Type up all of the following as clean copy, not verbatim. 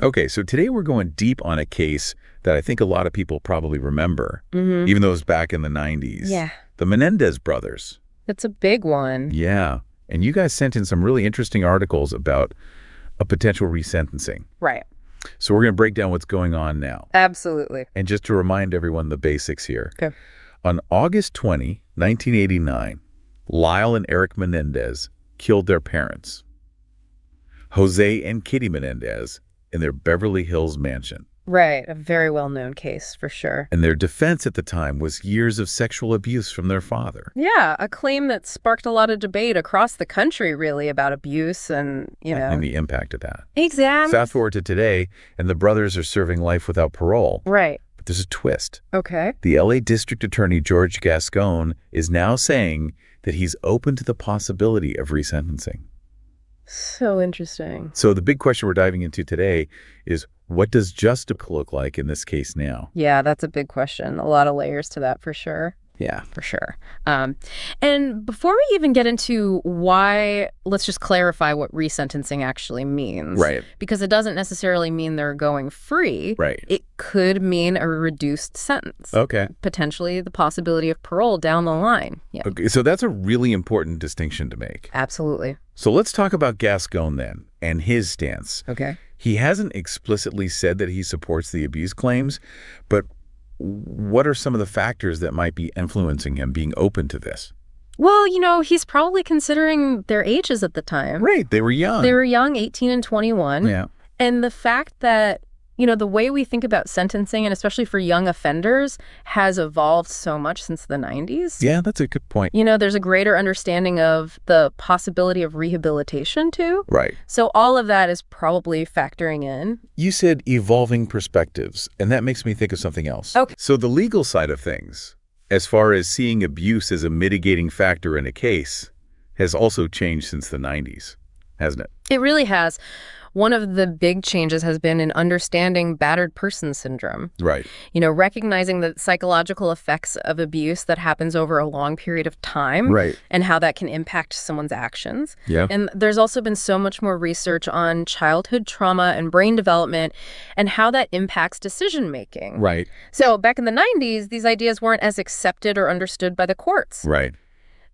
Okay, so today we're going deep on a case that I think a lot of people probably remember, even though it was back in the 90s. Yeah. The Menendez brothers. That's a big one. Yeah. And you guys sent in some really interesting articles about a potential resentencing. Right. So we're going to break down what's going on now. Absolutely. And just to remind everyone the basics here. Okay. On August 20, 1989, Lyle and Erik Menendez killed their parents, Jose and Kitty Menendez, in their Beverly Hills mansion. Right. A very well-known case, for sure. And their defense at the time was years of sexual abuse from their father. Yeah, a claim that sparked a lot of debate across the country, really, about abuse and, And the impact of that. Exactly. Fast forward to today, and the brothers are serving life without parole. Right. But there's a twist. Okay. The LA District Attorney, George Gascón, is now saying that he's open to the possibility of resentencing. So interesting. So the big question we're diving into today is, what does justice look like in this case now? Yeah, that's a big question. A lot of layers to that, for sure. Yeah. For sure. And before we even get into why, let's just clarify what resentencing actually means. Right. Because it doesn't necessarily mean they're going free. Right. It could mean a reduced sentence. Okay. Potentially the possibility of parole down the line. Yeah. Okay, so that's a really important distinction to make. Absolutely. So let's talk about Gascón then and his stance. Okay. He hasn't explicitly said that he supports the abuse claims, but what are some of the factors that might be influencing him being open to this? Well, he's probably considering their ages at the time. Right. They were young. They were young, 18 and 21. Yeah. And the fact that, the way we think about sentencing, and especially for young offenders, has evolved so much since the 90s. Yeah, that's a good point. There's a greater understanding of the possibility of rehabilitation, too. Right. So all of that is probably factoring in. You said evolving perspectives, and that makes me think of something else. Okay. So the legal side of things, as far as seeing abuse as a mitigating factor in a case, has also changed since the 90s, hasn't it? It really has. One of the big changes has been in understanding battered person syndrome. Right. Recognizing the psychological effects of abuse that happens over a long period of time. Right. And how that can impact someone's actions. Yeah. And there's also been so much more research on childhood trauma and brain development and how that impacts decision making. Right. So back in the 90s, these ideas weren't as accepted or understood by the courts. Right.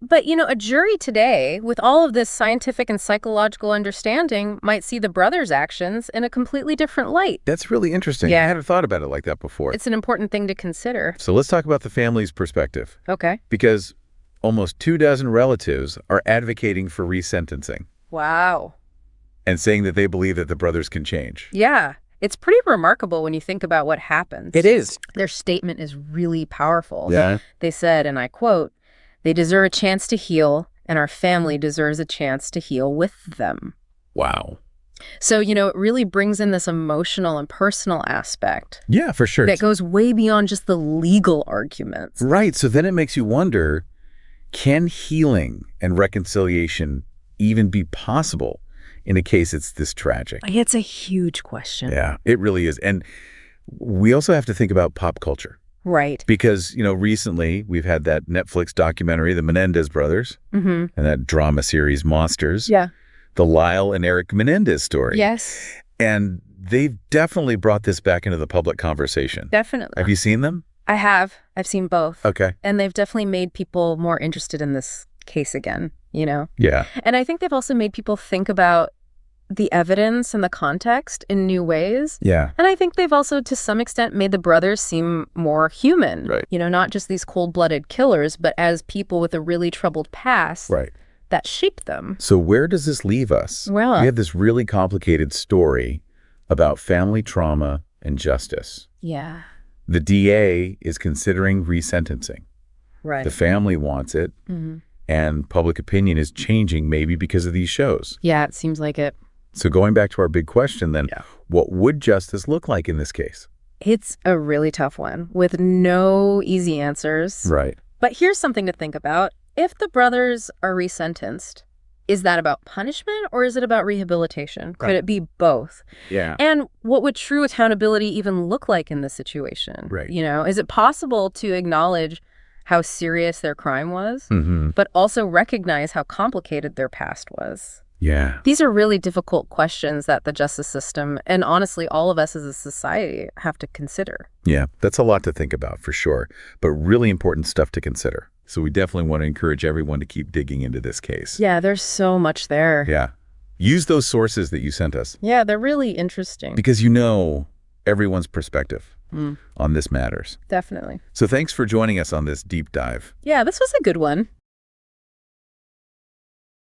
But, a jury today, with all of this scientific and psychological understanding, might see the brothers' actions in a completely different light. That's really interesting. Yeah. I hadn't thought about it like that before. It's an important thing to consider. So let's talk about the family's perspective. Okay. Because almost 24 relatives are advocating for resentencing Wow. and saying that they believe that the brothers can change. Yeah. It's pretty remarkable when you think about what happens. It is. Their statement is really powerful. Yeah. They said, and I quote, "They deserve a chance to heal, and our family deserves a chance to heal with them." Wow. So, it really brings in this emotional and personal aspect. Yeah, for sure. That goes way beyond just the legal arguments. Right. So then it makes you wonder, can healing and reconciliation even be possible in a case that's this tragic? It's a huge question. Yeah, it really is. And we also have to think about pop culture. Right. Because, recently we've had that Netflix documentary, The Menendez Brothers, and that drama series, Monsters. Yeah. The Lyle and Erik Menendez story. Yes. And they've definitely brought this back into the public conversation. Definitely. Have you seen them? I have. I've seen both. Okay. And they've definitely made people more interested in this case again, Yeah. And I think they've also made people think about the evidence and the context in new ways. Yeah. And I think they've also, to some extent, made the brothers seem more human. Right. Not just these cold-blooded killers, but as people with a really troubled past. Right. That shaped them. So where does this leave us? Well, we have this really complicated story about family trauma and justice. Yeah. The DA is considering resentencing. Right. The family wants it, and public opinion is changing maybe because of these shows. Yeah, it seems like it. So going back to our big question then, what would justice look like in this case? It's a really tough one with no easy answers. Right. But here's something to think about. If the brothers are resentenced, is that about punishment or is it about rehabilitation? Could it be both? Yeah. And what would true accountability even look like in this situation? Right. Is it possible to acknowledge how serious their crime was, but also recognize how complicated their past was? Yeah. These are really difficult questions that the justice system, and honestly, all of us as a society, have to consider. Yeah, that's a lot to think about for sure, but really important stuff to consider. So we definitely want to encourage everyone to keep digging into this case. Yeah, there's so much there. Yeah. Use those sources that you sent us Yeah, they're really interesting. because everyone's perspective on this matters. Definitely. So thanks for joining us on this deep dive. Yeah, this was a good one.